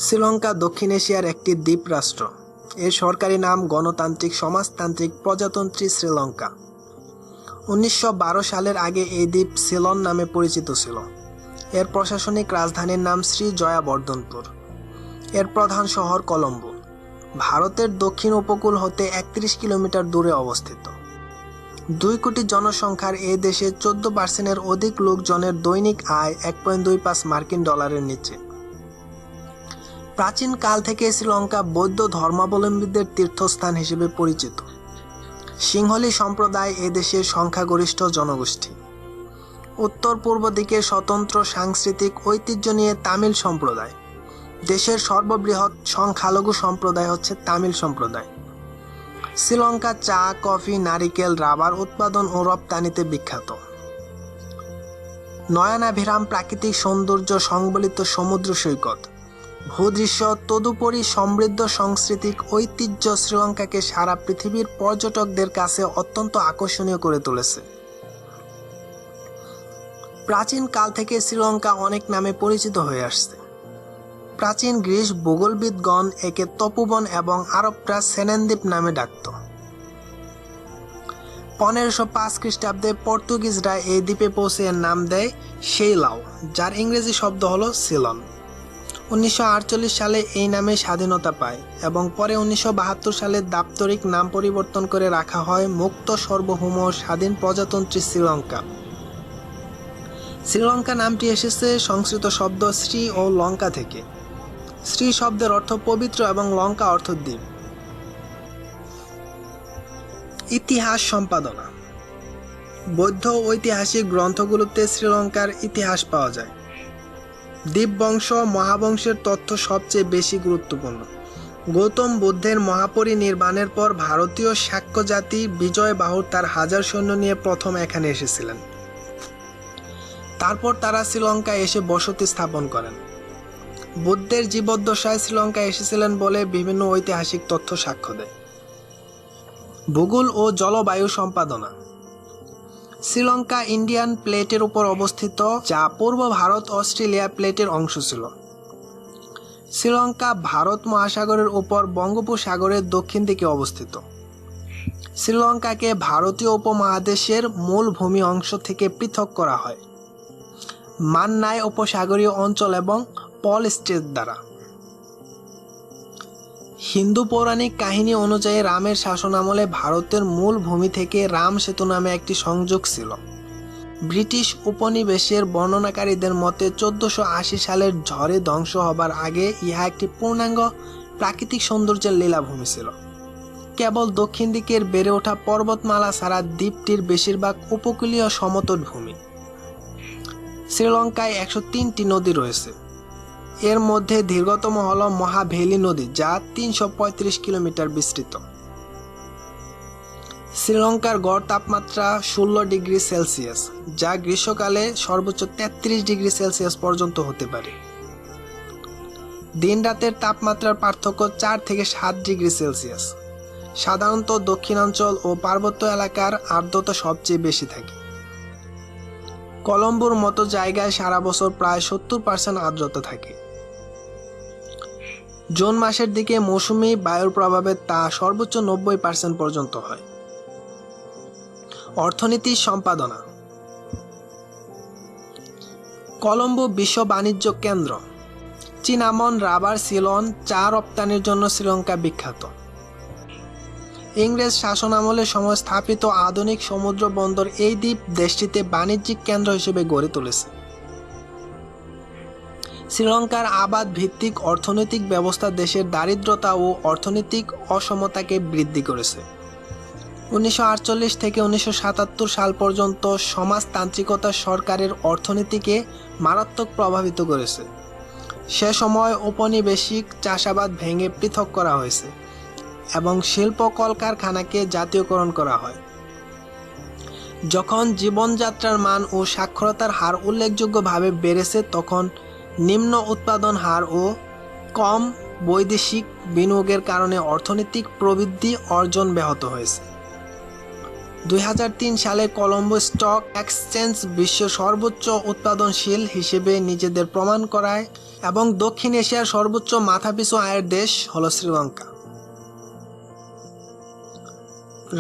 শ্রীলঙ্কা দক্ষিণ এশিয়ার একটি দ্বীপ রাষ্ট্র। এর সরকারি নাম গণতান্ত্রিক সমাজতান্ত্রিক প্রজাতন্ত্রী শ্রীলঙ্কা। 1912 সালের আগে এই দ্বীপ সিলন নামে পরিচিত ছিল। এর প্রশাসনিক রাজধানীর নাম শ্রী জয়াবর্ধনপুর। এর প্রধান শহর কলম্বো। ভারতের দক্ষিণ উপকূল হতে 31 কিলোমিটার দূরে অবস্থিত। 2 কোটি জনসংখ্যার এই দেশে 14% অধিক লোকজনের দৈনিক আয় 1.25 মার্কিন ডলারের নিচে। প্রাচীন কাল থেকে শ্রীলঙ্কা বৌদ্ধ ধর্মাবলম্বীদের তীর্থস্থান হিসেবে পরিচিত। সিংহলী সম্প্রদায় এদেশের সংখ্যাগরিষ্ঠ জনগোষ্ঠী। উত্তর পূর্ব দিকে স্বতন্ত্র সাংস্কৃতিক ঐতিহ্য নিয়ে তামিল সম্প্রদায়। দেশের সর্ববৃহৎ সংখ্যালঘু সম্প্রদায় হচ্ছে তামিল সম্প্রদায়। শ্রীলঙ্কা চা, কফি, নারিকেল, রাবার উৎপাদন ও রপ্তানিতে বিখ্যাত। নয়নাভিরাম প্রাকৃতিক সৌন্দর্য সংবলিত সমুদ্র সৈকত, ভূদৃশ্য, তদুপরি সমৃদ্ধ সাংস্কৃতিক ঐতিহ্য শ্রীলঙ্কাকে সারা পৃথিবীর পর্যটকদের কাছে অত্যন্ত আকর্ষণীয় করে তুলেছে। প্রাচীন কাল থেকে শ্রীলঙ্কা অনেক নামে পরিচিত হয়ে আসছে। প্রাচীন গ্রিস ভূগোলবিদগণ একে তপোবন এবং আরবরা সেনেনদ্বীপ নামে ডাকত। 1505 খ্রিস্টাব্দে পর্তুগিজরা এই দ্বীপে পৌঁছে এর নাম দেয় সেইলাও, যার ইংরেজি শব্দ হলো সিলন। 1948 সালে এই নামে স্বাধীনতা পায় এবং পরে 1972 সালে দাপ্তরিক নাম পরিবর্তন করে রাখা হয় মুক্ত সার্বভৌম স্বাধীন প্রজাতন্ত্রী শ্রীলঙ্কা। শ্রীলঙ্কা নামটি এসেছে সংস্কৃত শব্দ শ্রী ও লঙ্কা থেকে। শ্রী শব্দের অর্থ পবিত্র এবং লঙ্কা অর্থ দ্বীপ। ইতিহাস সম্পাদনা। বৌদ্ধ ঐতিহাসিক গ্রন্থগুলোতে শ্রীলঙ্কার ইতিহাস পাওয়া যায়। দ্বীপবংশ মহাবংশের তথ্য সবচেয়ে বেশি গুরুত্বপূর্ণ। গৌতম বুদ্ধের মহাপরিনির্বাণের পর ভারতীয় শাক্য জাতি বিজয় বাহুর তার 1000 সৈন্য নিয়ে প্রথম এখানে এসেছিলেন। তারপর তারা শ্রীলঙ্কায় এসে বসতি স্থাপন করেন। বুদ্ধের জীবদ্দশায় শ্রীলঙ্কায় এসেছিলেন বলে বিভিন্ন ঐতিহাসিক তথ্য সাক্ষ্য দেয়। ভূগোল ও জলবায়ু সম্পাদনা। শ্রীলঙ্কা ইন্ডিয়ান প্লেটের উপর অবস্থিত, যা পূর্ব ভারত অস্ট্রেলিয়া প্লেটের অংশ ছিল। শ্রীলঙ্কা ভারত মহাসাগরের উপর বঙ্গোপসাগরের দক্ষিণ দিকে অবস্থিত। শ্রীলঙ্কাকে ভারতীয় উপমহাদেশের মূল ভূমি অংশ থেকে পৃথক করা হয় মান্নায় উপসাগরীয় অঞ্চল এবং পল স্ট্রেট দ্বারা। হিন্দু পৌরাণিক কাহিনী অনুযায়ী রামের শাসনামলে ভারতের মূল ভূমি থেকে রাম সেতু নামে একটি সংযোগ ছিল। ব্রিটিশ উপনিবেশের বর্ণনাকারীদের মতে 1480 সালের ঝড়ে ধ্বংস হবার আগে ইহা একটি পূর্ণাঙ্গ প্রাকৃতিক সৌন্দর্যের লীলাভূমি ছিল। কেবল দক্ষিণ দিকের বেড়ে ওঠা পর্বতমালা ছাড়া দ্বীপটির বেশিরভাগ উপকূলীয় সমতট ভূমি। শ্রীলঙ্কায় 103টি নদী রয়েছে। এর মধ্যে দীর্ঘতম হল মহাভেলি নদী, যা 335 কিলোমিটার বিস্তৃত। শ্রীলঙ্কার গড় তাপমাত্রা 16 ডিগ্রি সেলসিয়াস, যা গ্রীষ্মকালে সর্বোচ্চ 33 ডিগ্রি সেলসিয়াস পর্যন্ত হতে পারে। দিন রাতের তাপমাত্রার পার্থক্য 4 থেকে 7 ডিগ্রি সেলসিয়াস। সাধারণত দক্ষিণাঞ্চল ও পার্বত্য এলাকার আর্দ্রতা সবচেয়ে বেশি থাকে। কলম্বোর মতো জায়গায় সারা বছর প্রায় 70% আর্দ্রতা থাকে। জুন মাসের দিকে মৌসুমী বায়ুর প্রভাবে তা সর্বোচ্চ 90% পর্যন্ত হয়। অর্থনীতি সম্পাদনা। কলম্বো বিশ্ব বাণিজ্য কেন্দ্র। চিনামন, রাবার, সিলন, চা রপ্তানির জন্য শ্রীলঙ্কা বিখ্যাত। ইংরেজ শাসনামলের সময় স্থাপিত আধুনিক সমুদ্র বন্দর এই দ্বীপ দেশটিতে বাণিজ্যিক কেন্দ্র হিসেবে গড়ে তুলেছে। শ্রীলঙ্কার আবাদ ভিত্তিক অর্থনৈতিক ব্যবস্থা দেশের দারিদ্রতা ও অর্থনৈতিক অসমতাকে বৃদ্ধি করেছে। 1948 থেকে 1977 সাল পর্যন্ত সমাজতান্ত্রিকতা সরকারের অর্থনীতিকে মারাত্মক প্রভাবিত করেছে। সে সময় ঔপনিবেশিক চাষাবাদ ভেঙে পৃথক করা হয়েছে এবং শিল্প কলকারখানাকে জাতীয়করণ করা হয়। যখন জীবনযাত্রার মান ও সাক্ষরতার হার উল্লেখযোগ্যভাবে বেড়েছে, তখন নিম্ন উৎপাদন হার ও কম বৈদেশিক বিনিয়োগের কারণে অর্থনৈতিক প্রবৃদ্ধি অর্জন ব্যাহত হয়েছে। 2003 সালে কলম্বো স্টক এক্সচেঞ্জ বিশ্ব সর্বোচ্চ উৎপাদনশীল হিসেবে নিজেদের প্রমাণ করায় এবং দক্ষিণ এশিয়ার সর্বোচ্চ মাথাপিছু আয়ের দেশ হল শ্রীলঙ্কা।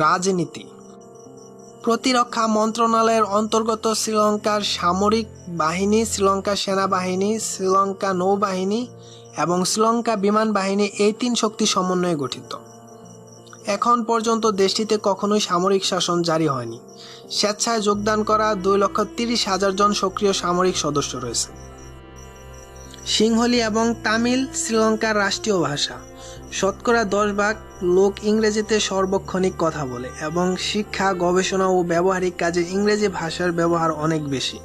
রাজনীতি। প্রতিরক্ষা মন্ত্রণালয়ের অন্তর্গত শ্রীলঙ্কার সামরিক বাহিনী, শ্রীলঙ্কা সেনাবাহিনী, শ্রীলঙ্কা নৌবাহিনী এবং শ্রীলঙ্কা বিমান বাহিনী এই 3 শক্তি সমন্বয়ে গঠিত। এখন পর্যন্ত দেশটিতে কখনোই সামরিক শাসন জারি হয়নি। স্বেচ্ছায় যোগদান করা 2,30,000 জন সক্রিয় সামরিক সদস্য রয়েছে। সিংহলি এবং তামিল শ্রীলঙ্কার রাষ্ট্রীয় ভাষা। শতকরা 10 ভাগ লোক ইংরেজিতে সার্বক্ষণিক কথা বলে এবং শিক্ষা, গবেষণা ও ব্যবহারিক কাজে ইংরেজি ভাষার ব্যবহার অনেক বেশি।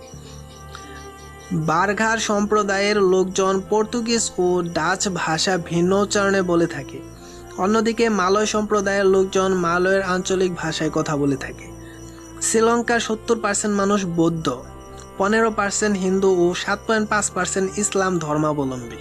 বারঘার সম্প্রদায়ের লোকজন পর্তুগিজ ও ডাচ ভাষা ভিন্ন উচ্চারণে বলে থাকে। অন্যদিকে মালয় সম্প্রদায়ের লোকজন মালয়ের আঞ্চলিক ভাষায় কথা বলে থাকে। শ্রীলঙ্কার 70% মানুষ বৌদ্ধ, 15% হিন্দু ও 7.5% ইসলাম ধর্মাবলম্বী।